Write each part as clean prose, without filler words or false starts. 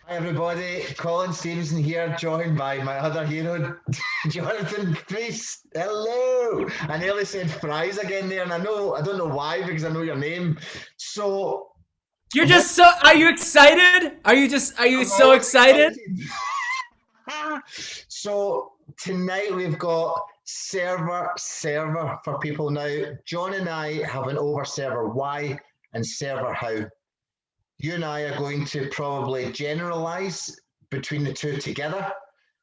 Hi everybody, Colin Stevenson here, joined by my other hero, Jonathan Priest. Hello! I nearly said fries again there, and I don't know why, because I know your name. So, You're what? just so. Are you excited? Are you I'm so always excited? excited. So tonight we've got server for people now. John and I have an over server why and server how. You and I are going to probably generalize between the two together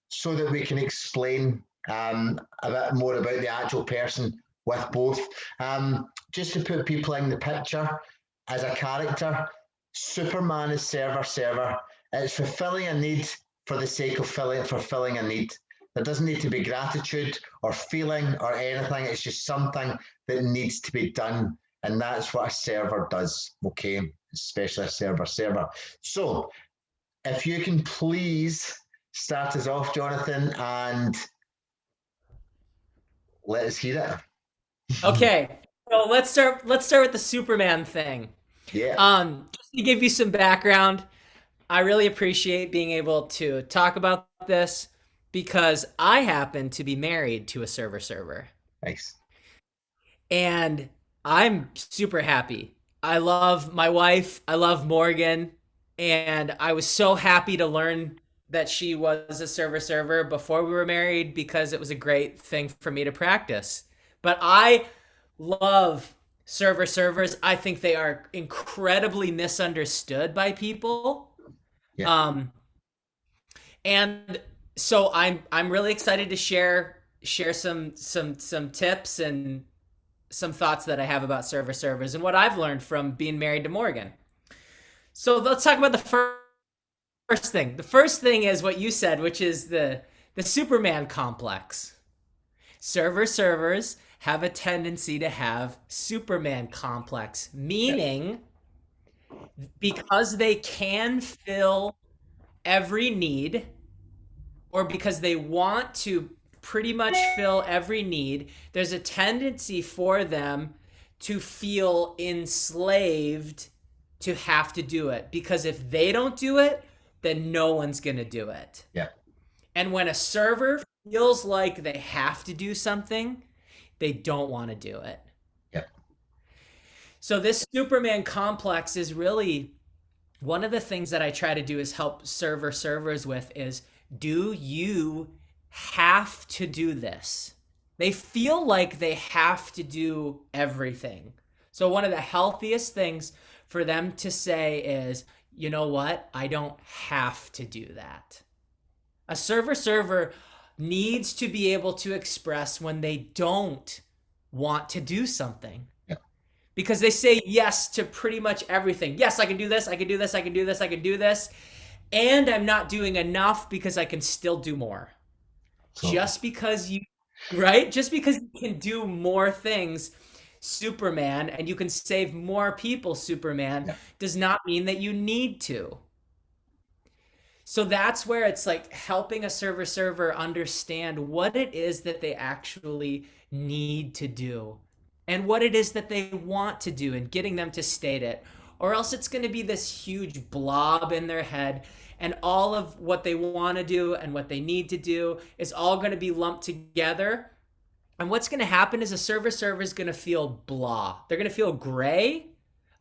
so that we can explain a bit more about the actual person with both. Just to put people in the picture as a character, Superman is server. It's fulfilling a need for the sake of fulfilling a need. There doesn't need to be gratitude or feeling or anything. It's just something that needs to be done. And that's what a server does. Okay. Especially a server. So if you can please start us off, Jonathan, and let us hear it. Okay. So let's start with the Superman thing. Yeah, Just to give you some background, I really appreciate being able to talk about this because I happen to be married to a server, nice. and I'm super happy. I love my wife. I love Morgan, and I was so happy to learn that she was a server before we were married because it was a great thing for me to practice. But I love servers. I think they are incredibly misunderstood by people. Yeah, Um, and so I'm really excited to share some tips and some thoughts that I have about servers and what I've learned from being married to Morgan. So let's talk about the first thing. The first thing is what you said, which is the Superman complex. Servers have a tendency to have Superman complex, yeah, meaning because they can fill every need or because they want to pretty much fill every need, there's a tendency for them to feel enslaved to have to do it. Because if they don't do it, then no one's going to do it. yeah, And when a server feels like they have to do something, they don't want to do it. yeah, So this Superman complex is really one of the things that I try to do is help servers with is, do you have to do this? They feel like they have to do everything. So one of the healthiest things for them to say is, you know what? I don't have to do that. A server needs to be able to express when they don't want to do something yeah, because they say yes to pretty much everything. Yes, I can do this, I can do this, I can do this, I can do this. And I'm not doing enough because I can still do more. absolutely. Just because you, right? Just because you can do more things, Superman, and you can save more people, Superman, Yeah, does not mean that you need to. So that's where it's like helping a server understand what it is that they actually need to do and what it is that they want to do and getting them to state it. Or else it's going to be this huge blob in their head, and all of what they want to do and what they need to do is all going to be lumped together. And what's going to happen is a server is going to feel blah. They're going to feel gray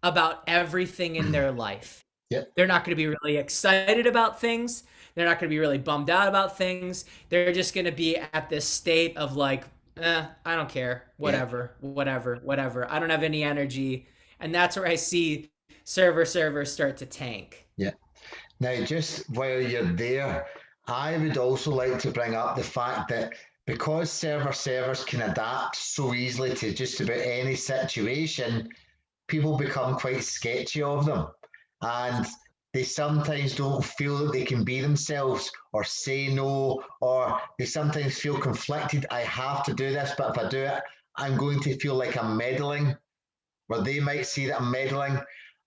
about everything in their life. yeah, They're not going to be really excited about things. They're not going to be really bummed out about things. They're just going to be at this state of like, I don't care. yeah, Whatever. I don't have any energy. And that's where I see servers start to tank. yeah. Now, just while you're there, I would also like to bring up the fact that because servers can adapt so easily to just about any situation, people become quite sketchy of them. And they sometimes don't feel that they can be themselves or say no, or they sometimes feel conflicted. I have to do this, but if I do it, I'm going to feel like I'm meddling, where they might see that I'm meddling.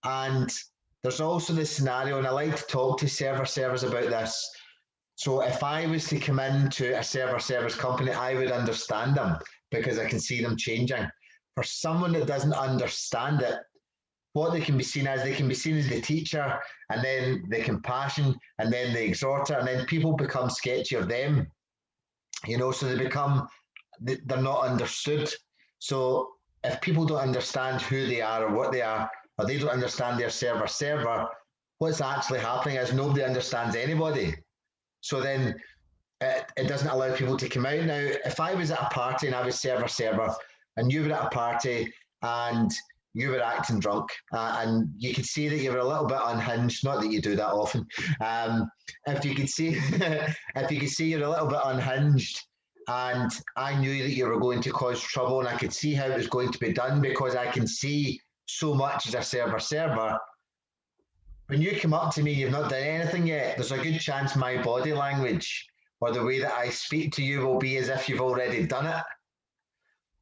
And there's also the scenario, and I like to talk to servers about this. So if I was to come into a server's company, I would understand them because I can see them changing. For someone that doesn't understand it, what they can be seen as. They can be seen as the teacher, and then the compassion, and then the exhorter, and then people become sketchy of them, so they're not understood. So if people don't understand who they are or what they are, or they don't understand their server, what's actually happening is nobody understands anybody. So then it doesn't allow people to come out. Now, if I was at a party and I was server, and you were at a party and you were acting drunk, and you could see that you were a little bit unhinged. Not that you do that often. If you could see, if you could see you're a little bit unhinged, and I knew that you were going to cause trouble, and I could see how it was going to be done because I can see so much as a server. When you come up to me, you've not done anything yet. There's a good chance my body language or the way that I speak to you will be as if you've already done it.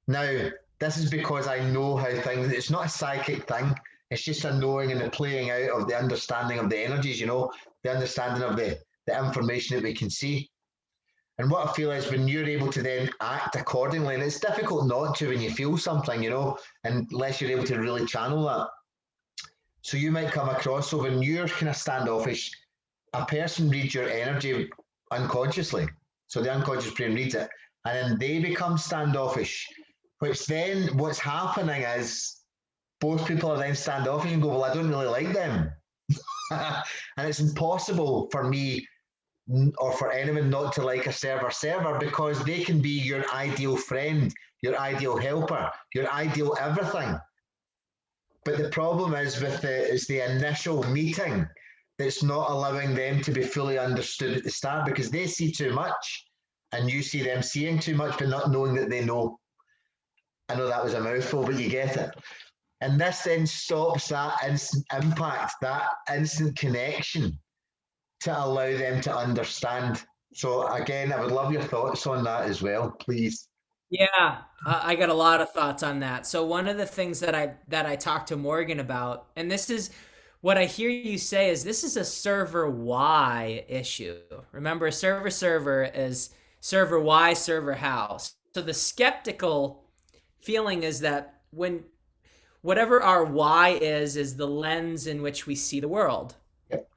Now, this is because I know how things, it's not a psychic thing. It's just a knowing and a playing out of the understanding of the energies, the understanding of the information that we can see. And what I feel is when you're able to then act accordingly, and it's difficult not to when you feel something, unless you're able to really channel that. So you might come across, so when you're kind of standoffish, a person reads your energy unconsciously. So the unconscious brain reads it, and then they become standoffish, which then what's happening is both people are then standoffish and go, well, I don't really like them. And it's impossible for me or for anyone not to like a server because they can be your ideal friend, your ideal helper, your ideal everything. But the problem is the initial meeting that's not allowing them to be fully understood at the start because they see too much and you see them seeing too much but not knowing that they know. I know that was a mouthful, but you get it. And this then stops that instant impact, that instant connection to allow them to understand. So again, I would love your thoughts on that as well, please. Yeah, I got a lot of thoughts on that. So one of the things that I talked to Morgan about, and this is what I hear you say is this is a server Y issue. Remember, server is server Y, server how. So the skeptical feeling is that when whatever our Y is the lens in which we see the world. Yep.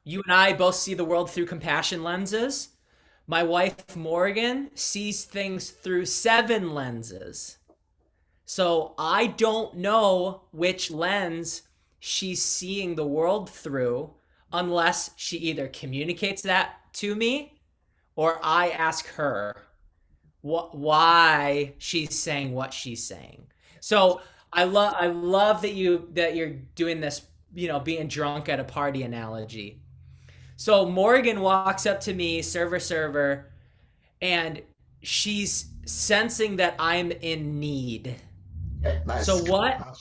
You and I both see the world through compassion lenses. My wife, Morgan, sees things through 7 lenses. So I don't know which lens she's seeing the world through unless she either communicates that to me or I ask her why she's saying what she's saying. So I love that you're doing this, being drunk at a party analogy. So Morgan walks up to me, server, and she's sensing that I'm in need. Yeah, nice. So what?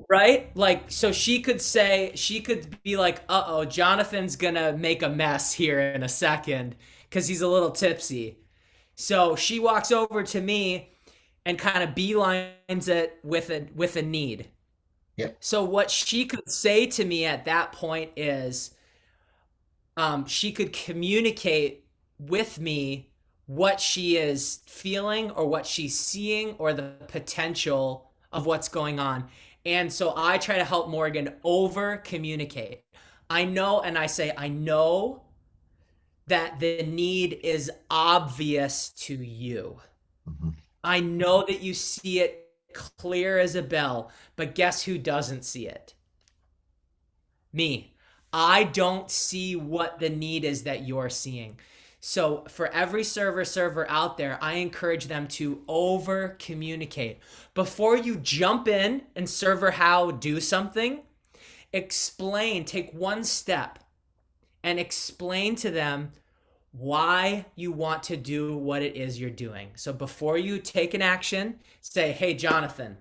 Right? Like, so she could be like, uh-oh, Jonathan's gonna make a mess here in a second because he's a little tipsy. So she walks over to me and kind of beelines it with a need. Yep. So what she could say to me at that point is, she could communicate with me what she is feeling or what she's seeing or the potential of what's going on. And so I try to help Morgan over communicate. I know that the need is obvious to you. Mm-hmm. I know that you see it clear as a bell, but guess who doesn't see it? Me. I don't see what the need is that you're seeing. So for every server out there, I encourage them to over communicate. Before you jump in and server how do something, take one step and explain to them why you want to do what it is you're doing. So before you take an action, say, hey, Jonathan,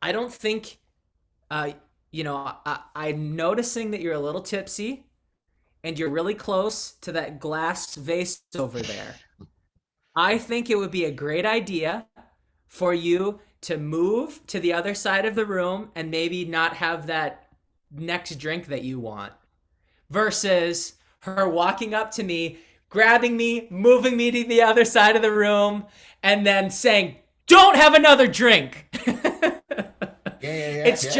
I don't think, I'm noticing that you're a little tipsy and you're really close to that glass vase over there. I think it would be a great idea for you to move to the other side of the room and maybe not have that next drink that you want. Versus her walking up to me, grabbing me, moving me to the other side of the room, and then saying, don't have another drink. It's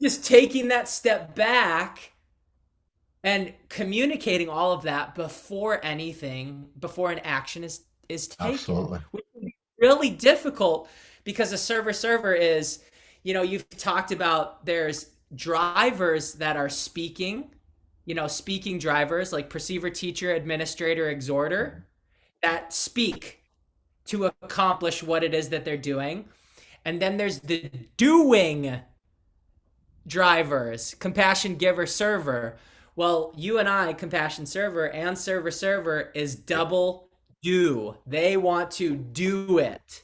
just taking that step back and communicating all of that before an action is taken. Absolutely. Which can be really difficult because a server is, you've talked about there's drivers that are speaking, speaking drivers like perceiver, teacher, administrator, exhorter that speak to accomplish what it is that they're doing. And then there's the doing drivers, compassion giver, server. Well, you and I, compassion server and server is double do. They want to do it.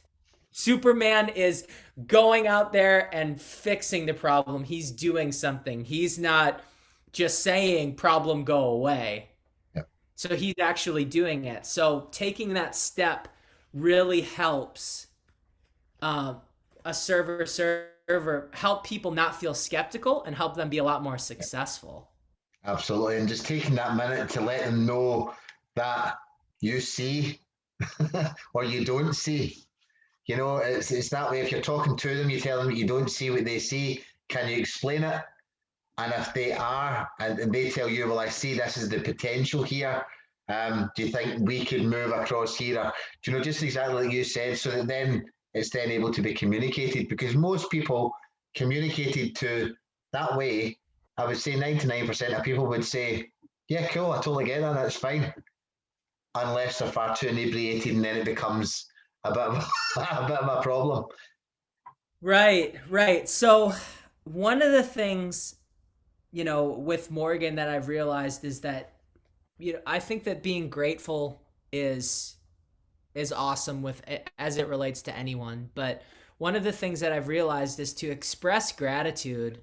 Superman is going out there and fixing the problem. He's doing something. He's not just saying problem go away. Yep. So he's actually doing it. So taking that step really helps a server help people not feel skeptical and help them be a lot more successful. Absolutely. And just taking that minute to let them know that you see or you don't see. It's that way. If you're talking to them, you tell them you don't see what they see. Can you explain it? And if they are, and they tell you, well, I see this is the potential here. Do you think we could move across here? Or, just exactly like you said, so that then it's then able to be communicated, because most people communicated to that way, I would say 99% of people would say, yeah, cool, I totally get that, that's fine. Unless they're far too inebriated, and then it becomes a bit of a problem. Right. So one of the things, with Morgan that I've realized is that, I think that being grateful is awesome as it relates to anyone. But one of the things that I've realized is to express gratitude.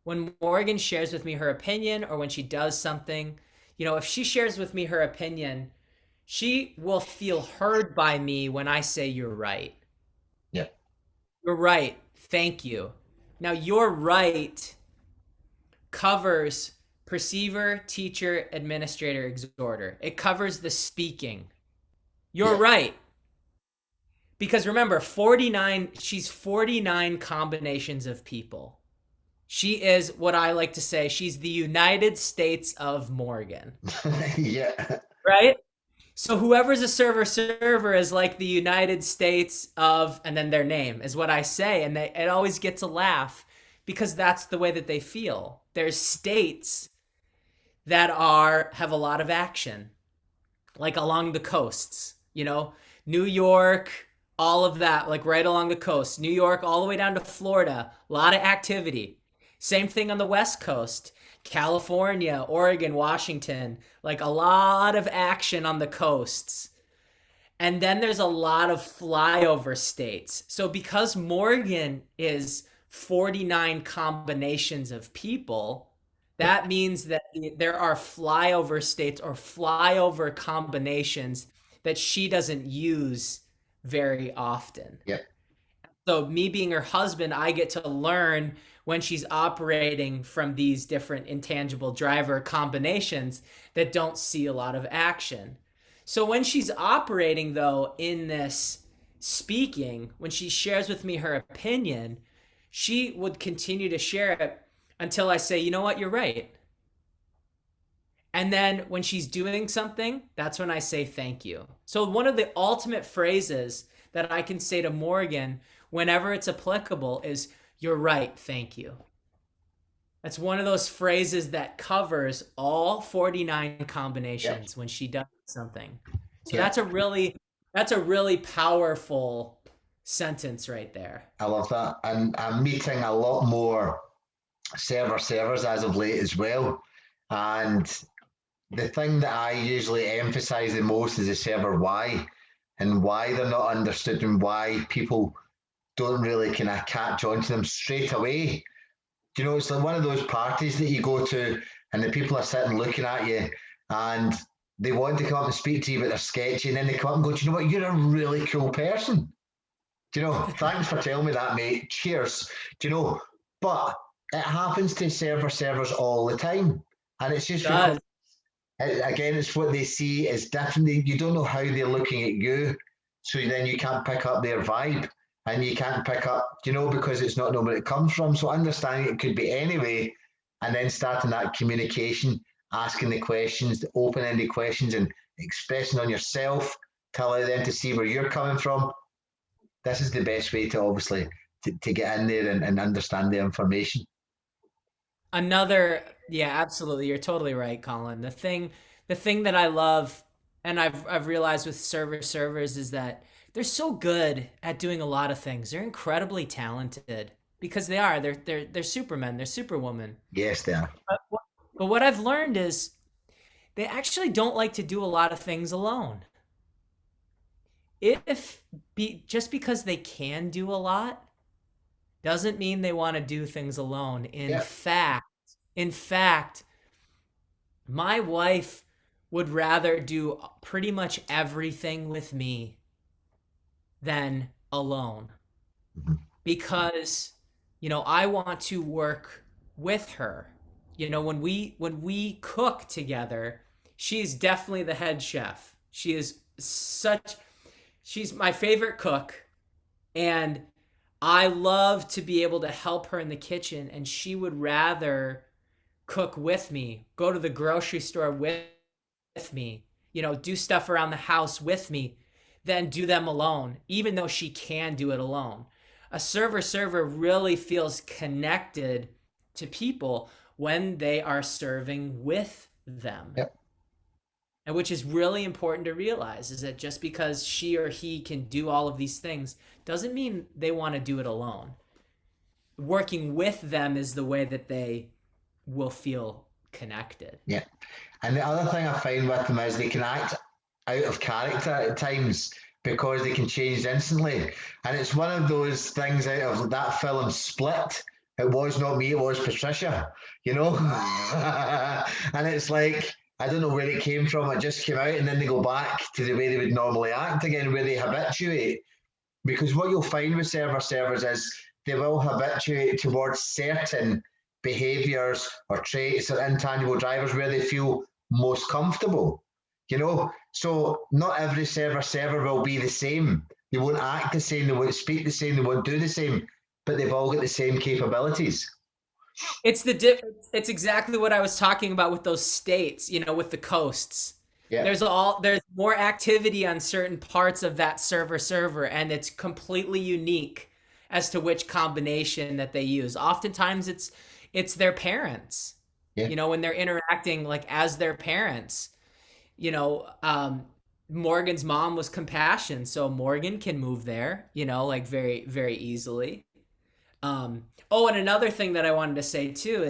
When Morgan shares with me her opinion, or when she does something, if she shares with me her opinion, she will feel heard by me when I say you're right. Yeah. You're right. Thank you. Now, you're right covers perceiver, teacher, administrator, exhorter. It covers the speaking. You're right. Because remember, she's 49 combinations of people. She is what I like to say, she's the United States of Morgan. Yeah. Right? So whoever's a server is like the United States of, and then their name is what I say. And it always gets a laugh because that's the way that they feel. There's states that have a lot of action, like along the coasts, New York, all of that, like right along the coast, New York, all the way down to Florida, a lot of activity. Same thing on the West Coast, California, Oregon, Washington, like a lot of action on the coasts. And then there's a lot of flyover states. So because Morgan is 49 combinations of people, that means that there are flyover states or flyover combinations that she doesn't use very often. Yep. So me being her husband, I get to learn when she's operating from these different intangible driver combinations that don't see a lot of action. So when she's operating, though, in this speaking, when she shares with me her opinion, she would continue to share it until I say, you know what, you're right. And then when she's doing something, that's when I say thank you. So one of the ultimate phrases that I can say to Morgan whenever it's applicable is, you're right, thank you. That's one of those phrases that covers all 49 combinations when she does something. So that's a really powerful sentence right there. I love that. And I'm meeting a lot more servers as of late as well. And the thing that I usually emphasize the most is the server why, and why they're not understood, and why people don't really kind of catch on to them straight away. It's like one of those parties that you go to and the people are sitting looking at you and they want to come up and speak to you, but they're sketchy, and then they come up and go, do you know what, you're a really cool person. Thanks for telling me that, mate. Cheers. But it happens to servers all the time. And it's just because, again, it's what they see is different. You don't know how they're looking at you, so then you can't pick up their vibe. and you can't pick up, because it's not knowing where it comes from. So understanding it could be anyway, and then starting that communication, asking the questions, the open-ended questions, and expressing on yourself to allow them to see where you're coming from. This is the best way to obviously to get in there and understand the information. Yeah, absolutely. You're totally right, Colin. The thing that I love, and I've realized with servers is that they're so good at doing a lot of things. They're incredibly talented because they are. They're supermen. They're superwomen. Yes, they are. But what I've learned is they actually don't like to do a lot of things alone. Just because they can do a lot doesn't mean they want to do things alone. Yeah. In fact, my wife would rather do pretty much everything with me than alone because I want to work with her. When we cook together, she's definitely the head chef. She's my favorite cook, and I love to be able to help her in the kitchen, and she would rather cook with me, go to the grocery store with me, do stuff around the house with me, than do them alone, even though she can do it alone. A server really feels connected to people when they are serving with them. Yep. And which is really important to realize is that just because she or he can do all of these things doesn't mean they want to do it alone. Working with them is the way that they will feel connected. Yeah. And the other thing I find with them is they can act out of character at times because they can change instantly. And it's one of those things out of that film Split. It was not me, it was Patricia, And it's like, I don't know where it came from. It just came out, and then they go back to the way they would normally act again, where they habituate. Because what you'll find with servers is they will habituate towards certain behaviors or traits or intangible drivers where they feel most comfortable. So not every server will be the same. They won't act the same, they won't speak the same, they won't do the same, but they've all got the same capabilities. It's exactly what I was talking about with those states, with the coasts. Yeah. There's more activity on certain parts of that server, and it's completely unique as to which combination that they use. Oftentimes it's their parents. Yeah. When they're interacting like as their parents. Morgan's mom was compassion, so Morgan can move there, like very, very easily. And another thing that I wanted to say too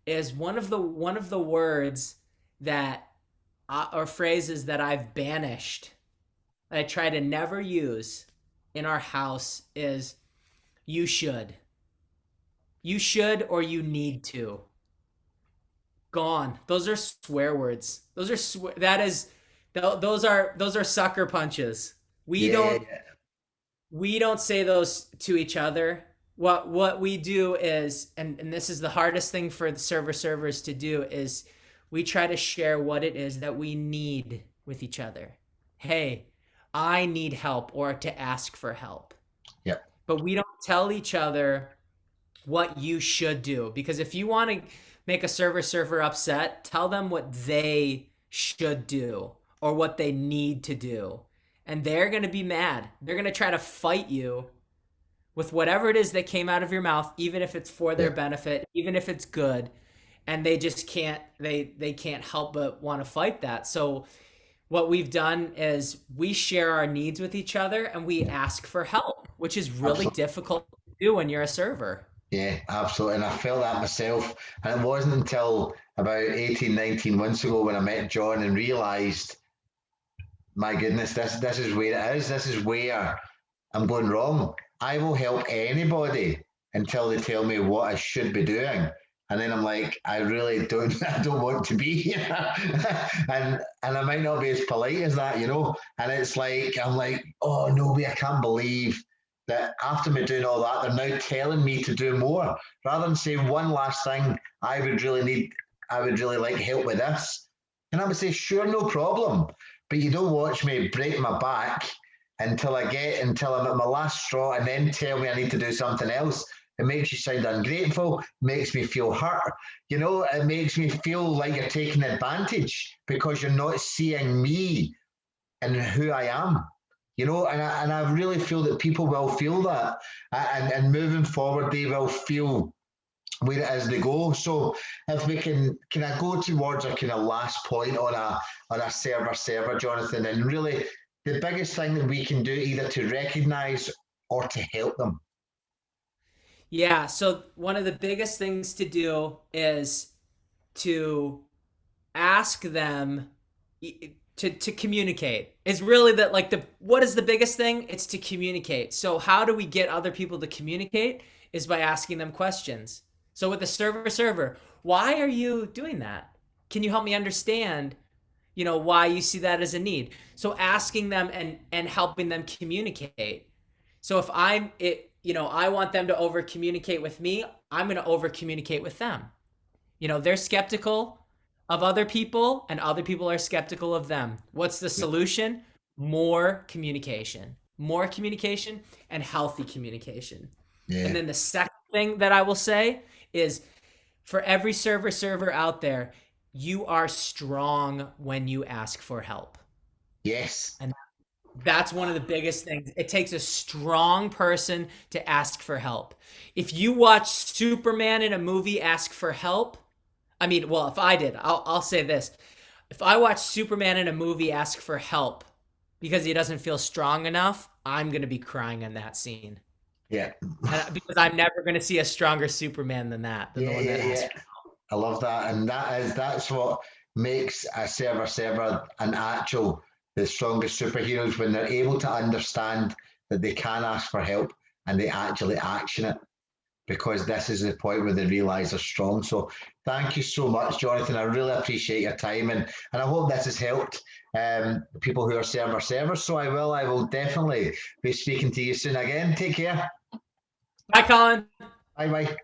is one of the words that or phrases that I've banished, that I try to never use in our house is you should. You should or you need to. Gone. Those are swear words. Those are sucker punches. We don't say those to each other. What we do is, and this is the hardest thing for the servers to do, is we try to share what it is that we need with each other. Hey, I need help, or to ask for help. Yep. But we don't tell each other what you should do, because if you want to make a server upset, tell them what they should do or what they need to do. And they're going to be mad. They're going to try to fight you with whatever it is that came out of your mouth, even if it's for their benefit, even if it's good. And they just can't help but want to fight that. So what we've done is we share our needs with each other and we ask for help, which is really difficult to do when you're a server. Yeah, absolutely. And I felt that myself. And it wasn't until about 18, 19 months ago when I met John and realised, my goodness, this is where it is. This is where I'm going wrong. I will help anybody until they tell me what I should be doing. And then I'm like, I don't want to be here. and I might not be as polite as that, And it's like, I'm like, oh, no way, I can't believe that after me doing all that, they're now telling me to do more. Rather than say one last thing, I would really like help with this. And I would say, sure, no problem. But you don't watch me break my back until I'm at my last straw, and then tell me I need to do something else. It makes you sound ungrateful, makes me feel hurt. It makes me feel like you're taking advantage because you're not seeing me and who I am. And I really feel that people will feel that, and moving forward, they will feel where it is they go. So if we can I go towards a kind of last point on a server, Jonathan, and really the biggest thing that we can do either to recognize or to help them. Yeah, so one of the biggest things to do is to ask them to communicate. Is really that, like, what is the biggest thing? It's to communicate. So how do we get other people to communicate? Is by asking them questions. So with the server, why are you doing that? Can you help me understand, why you see that as a need? So asking them and helping them communicate. So if I want them to over communicate with me, I'm going to over communicate with them. They're skeptical of other people and other people are skeptical of them. What's the solution? More communication and healthy communication. Yeah. And then the second thing that I will say is, for every server out there, you are strong when you ask for help. Yes. And that's one of the biggest things. It takes a strong person to ask for help. If you watch Superman in a movie ask for help, if I did, I'll say this. If I watch Superman in a movie ask for help because he doesn't feel strong enough, I'm going to be crying in that scene. Yeah. Because I'm never going to see a stronger Superman than that. Than the one that asks for help. I love that. And that's what makes a server the strongest superheroes, when they're able to understand that they can ask for help and they actually action it, because this is the point where they realize they're strong. So thank you so much, Jonathan. I really appreciate your time, and I hope this has helped people who are servers. So I will definitely be speaking to you soon again. Take care. Bye, Colin. Bye.